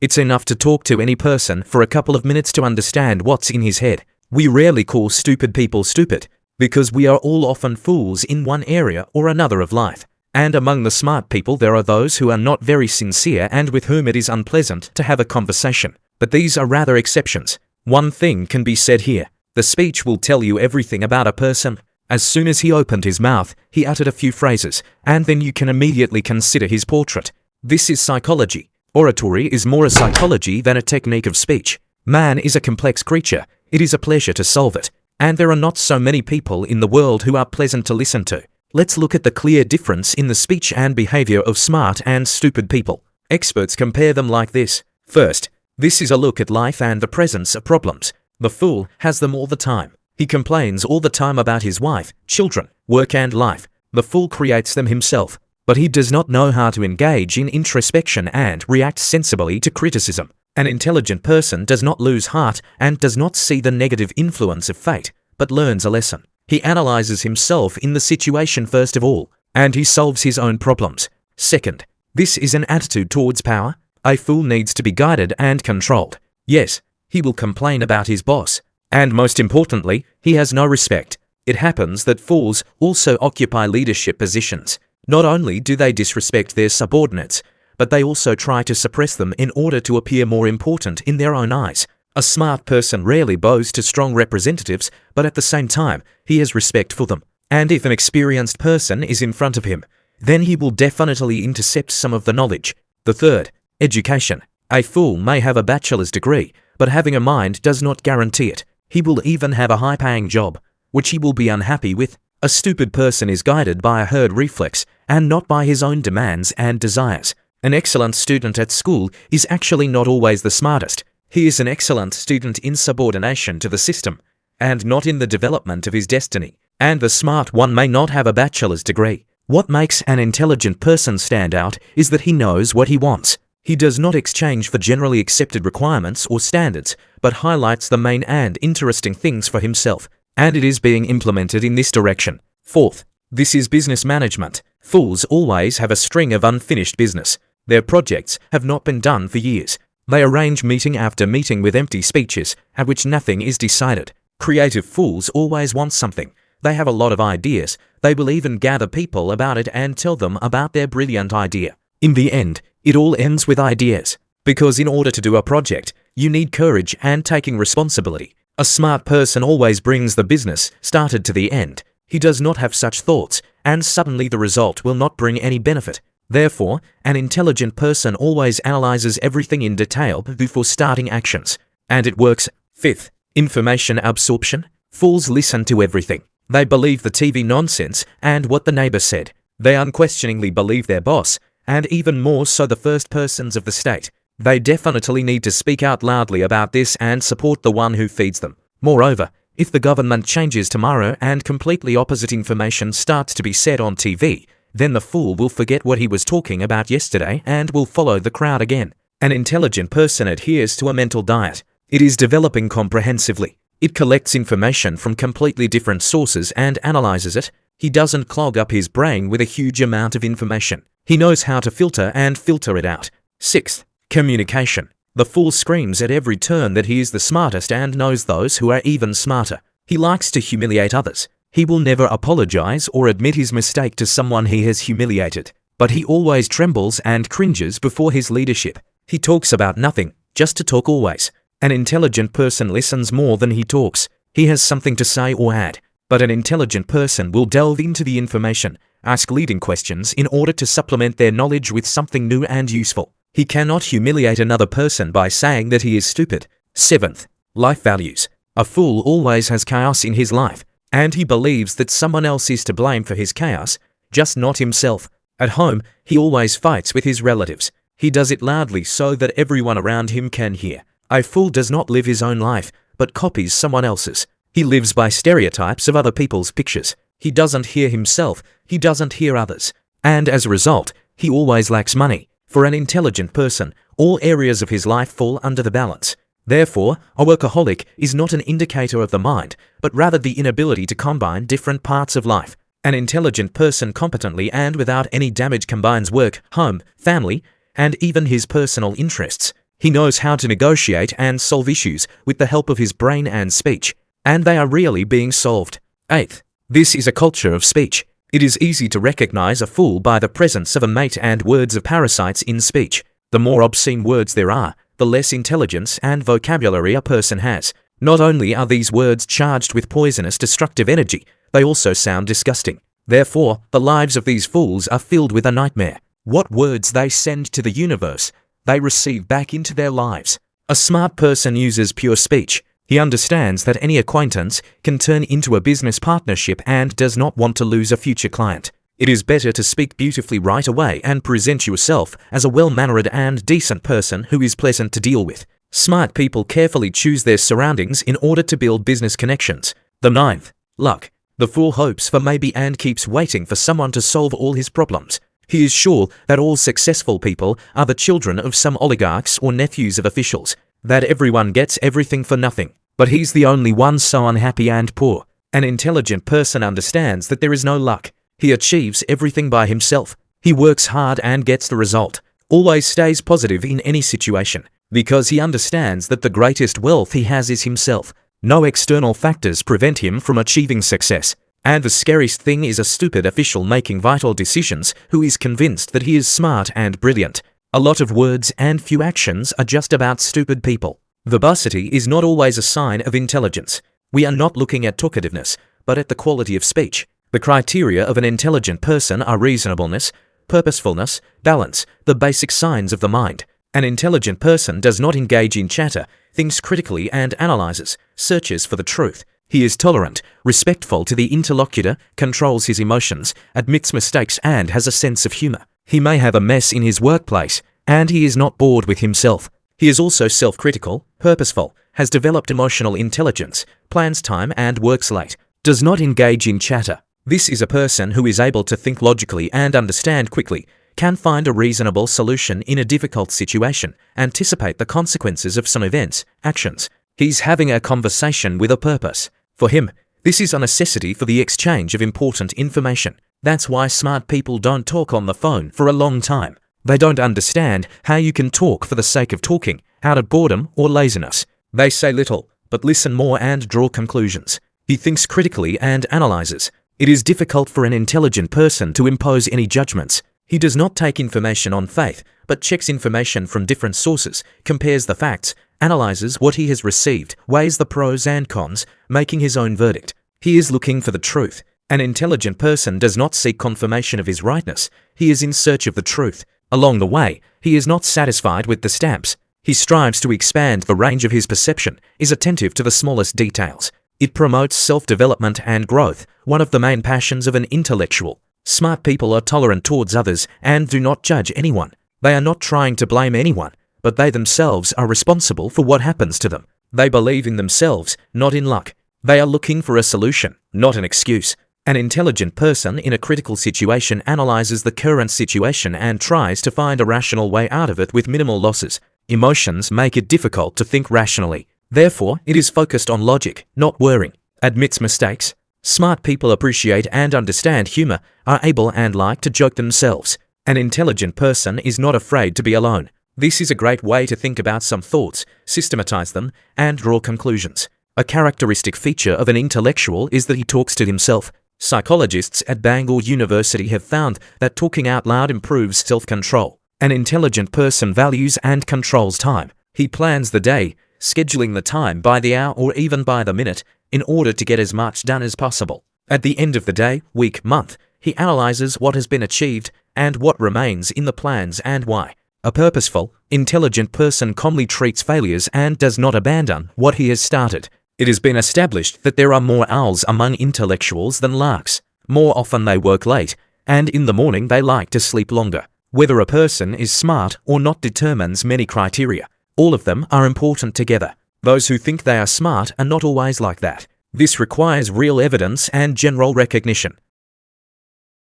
It's enough to talk to any person for a couple of minutes to understand what's in his head. We rarely call stupid people stupid, because we are all often fools in one area or another of life. And among the smart people there are those who are not very sincere and with whom it is unpleasant to have a conversation. But these are rather exceptions. One thing can be said here. The speech will tell you everything about a person. As soon as he opened his mouth, he uttered a few phrases, and then you can immediately consider his portrait. This is psychology. Oratory is more a psychology than a technique of speech. Man is a complex creature. It is a pleasure to solve it. And there are not so many people in the world who are pleasant to listen to. Let's look at the clear difference in the speech and behavior of smart and stupid people. Experts compare them like this. First, this is a look at life and the presence of problems. The fool has them all the time. He complains all the time about his wife, children, work and life. The fool creates them himself, but he does not know how to engage in introspection and react sensibly to criticism. An intelligent person does not lose heart and does not see the negative influence of fate, but learns a lesson. He analyzes himself in the situation first of all, and he solves his own problems. Second, this is an attitude towards power. A fool needs to be guided and controlled. Yes, he will complain about his boss. And most importantly, he has no respect. It happens that fools also occupy leadership positions. Not only do they disrespect their subordinates, but they also try to suppress them in order to appear more important in their own eyes. A smart person rarely bows to strong representatives, but at the same time, he has respect for them. And if an experienced person is in front of him, then he will definitely intercept some of the knowledge. The third, education. A fool may have a bachelor's degree, but having a mind does not guarantee it. He will even have a high-paying job, which he will be unhappy with. A stupid person is guided by a herd reflex, and not by his own demands and desires. An excellent student at school is actually not always the smartest. He is an excellent student in subordination to the system, and not in the development of his destiny. And the smart one may not have a bachelor's degree. What makes an intelligent person stand out is that he knows what he wants. He does not exchange for generally accepted requirements or standards, but highlights the main and interesting things for himself, and it is being implemented in this direction. Fourth, this is business management. Fools always have a string of unfinished business. Their projects have not been done for years. They arrange meeting after meeting with empty speeches, at which nothing is decided. Creative fools always want something. They have a lot of ideas. They will even gather people about it and tell them about their brilliant idea. In the end, it all ends with ideas. Because in order to do a project, you need courage and taking responsibility. A smart person always brings the business started to the end. He does not have such thoughts, and suddenly the result will not bring any benefit. Therefore, an intelligent person always analyzes everything in detail before starting actions. And it works. Fifth, information absorption. Fools listen to everything. They believe the TV nonsense and what the neighbor said. They unquestioningly believe their boss, and even more so the first persons of the state. They definitely need to speak out loudly about this and support the one who feeds them. Moreover, if the government changes tomorrow and completely opposite information starts to be said on TV, then the fool will forget what he was talking about yesterday and will follow the crowd again. An intelligent person adheres to a mental diet. It is developing comprehensively. It collects information from completely different sources and analyzes it. He doesn't clog up his brain with a huge amount of information. He knows how to filter it out. Sixth, communication. The fool screams at every turn that he is the smartest and knows those who are even smarter. He likes to humiliate others. He will never apologize or admit his mistake to someone he has humiliated. But he always trembles and cringes before his leadership. He talks about nothing, just to talk always. An intelligent person listens more than he talks. He has something to say or add. But an intelligent person will delve into the information, ask leading questions in order to supplement their knowledge with something new and useful. He cannot humiliate another person by saying that he is stupid. Seventh, life values. A fool always has chaos in his life, and he believes that someone else is to blame for his chaos, just not himself. At home, he always fights with his relatives. He does it loudly so that everyone around him can hear. A fool does not live his own life, but copies someone else's. He lives by stereotypes of other people's pictures. He doesn't hear himself, he doesn't hear others. And as a result, he always lacks money. For an intelligent person, all areas of his life fall under the balance. Therefore, a workaholic is not an indicator of the mind, but rather the inability to combine different parts of life. An intelligent person competently and without any damage combines work, home, family, and even his personal interests. He knows how to negotiate and solve issues with the help of his brain and speech, and they are really being solved. 8th, this is a culture of speech. It is easy to recognize a fool by the presence of a mate and words of parasites in speech. The more obscene words there are, the less intelligence and vocabulary a person has. Not only are these words charged with poisonous, destructive energy, they also sound disgusting. Therefore, the lives of these fools are filled with a nightmare. What words they send to the universe, they receive back into their lives. A smart person uses pure speech. He understands that any acquaintance can turn into a business partnership and does not want to lose a future client. It is better to speak beautifully right away and present yourself as a well-mannered and decent person who is pleasant to deal with. Smart people carefully choose their surroundings in order to build business connections. The 9th, luck. The fool hopes for maybe and keeps waiting for someone to solve all his problems. He is sure that all successful people are the children of some oligarchs or nephews of officials, that everyone gets everything for nothing. But he's the only one so unhappy and poor. An intelligent person understands that there is no luck. He achieves everything by himself. He works hard and gets the result. Always stays positive in any situation, because he understands that the greatest wealth he has is himself. No external factors prevent him from achieving success. And the scariest thing is a stupid official making vital decisions who is convinced that he is smart and brilliant. A lot of words and few actions are just about stupid people. Verbosity is not always a sign of intelligence. We are not looking at talkativeness, but at the quality of speech. The criteria of an intelligent person are reasonableness, purposefulness, balance, the basic signs of the mind. An intelligent person does not engage in chatter, thinks critically and analyzes, searches for the truth. He is tolerant, respectful to the interlocutor, controls his emotions, admits mistakes and has a sense of humor. He may have a mess in his workplace, and he is not bored with himself. He is also self-critical, purposeful, has developed emotional intelligence, plans time and works late, does not engage in chatter. This is a person who is able to think logically and understand quickly, can find a reasonable solution in a difficult situation, anticipate the consequences of some events, actions. He's having a conversation with a purpose. For him, this is a necessity for the exchange of important information. That's why smart people don't talk on the phone for a long time. They don't understand how you can talk for the sake of talking, out of boredom or laziness. They say little, but listen more and draw conclusions. He thinks critically and analyzes. It is difficult for an intelligent person to impose any judgments. He does not take information on faith, but checks information from different sources, compares the facts, analyzes what he has received, weighs the pros and cons, making his own verdict. He is looking for the truth. An intelligent person does not seek confirmation of his rightness. He is in search of the truth. Along the way, he is not satisfied with the stamps. He strives to expand the range of his perception, is attentive to the smallest details. It promotes self-development and growth, one of the main passions of an intellectual. Smart people are tolerant towards others and do not judge anyone. They are not trying to blame anyone, but they themselves are responsible for what happens to them. They believe in themselves, not in luck. They are looking for a solution, not an excuse. An intelligent person in a critical situation analyzes the current situation and tries to find a rational way out of it with minimal losses. Emotions make it difficult to think rationally. Therefore, it is focused on logic, not worrying. Admits mistakes. Smart people appreciate and understand humor, are able and like to joke themselves. An intelligent person is not afraid to be alone. This is a great way to think about some thoughts, systematize them, and draw conclusions. A characteristic feature of an intellectual is that he talks to himself. Psychologists at Bangor University have found that talking out loud improves self-control. An intelligent person values and controls time. He plans the day, scheduling the time by the hour or even by the minute, in order to get as much done as possible. At the end of the day, week, month, he analyzes what has been achieved and what remains in the plans and why. A purposeful, intelligent person calmly treats failures and does not abandon what he has started. It has been established that there are more owls among intellectuals than larks. More often they work late, and in the morning they like to sleep longer. Whether a person is smart or not determines many criteria. All of them are important together. Those who think they are smart are not always like that. This requires real evidence and general recognition.